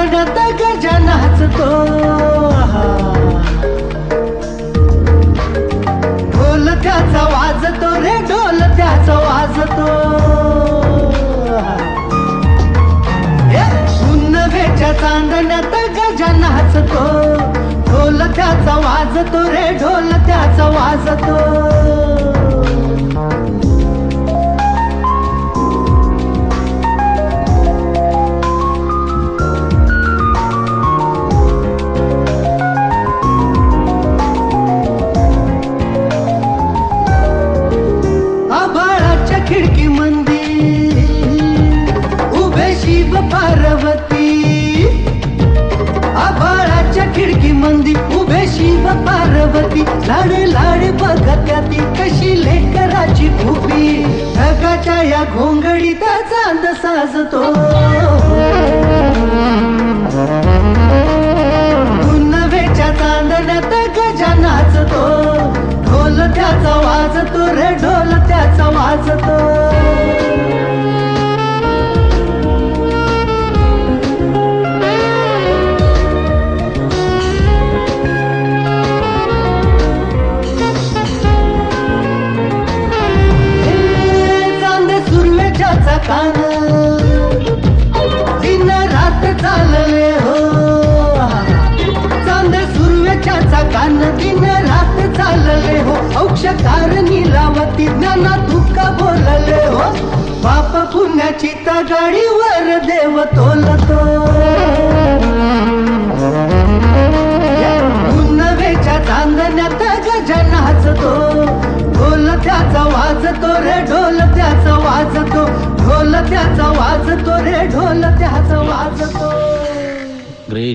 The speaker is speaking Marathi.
चांदण्यात गजा नाचतो, ढोल त्याचा वाजतो रे, ढोल त्याचा वाजतो. पुन्नवेच्या चांदण्यात गजा नाचतो, ढोल त्याचा वाजतो रे, ढोल त्याचा वाजतो. खिडकी मंदी उभे शिव पार्वती, आभाळाच्या खिडकी मंदी उभे शिव पार्वती. लाड लाड बघत्या ती कशी लेकराची भूपी, ढगाच्या या घोंगडीत चांद साजतो. पुन्नवेच्या चांदण्यात गजा नाचतो, ढोल त्याचा वाजतो रे, ढोल त्याचा वाजतो. चांद सुरवेच्या कान दिन रात चालले हो, चांद सुरवेच्या कान दिन रात चालले हो. औक्षकार नीलावती ज्ञाना तुका बोलले हो, पाप पुण्याची तगाडीवर देव तोलतो. पुन्नवेच्या चांदण्यात गजा नाचतो, ढोल त्याचा वाजतो रे, ढोल त्याचा वाजतो, ढोल त्याचा वाजतो रे, ढोल त्याचा वाजतो. ग्रेट.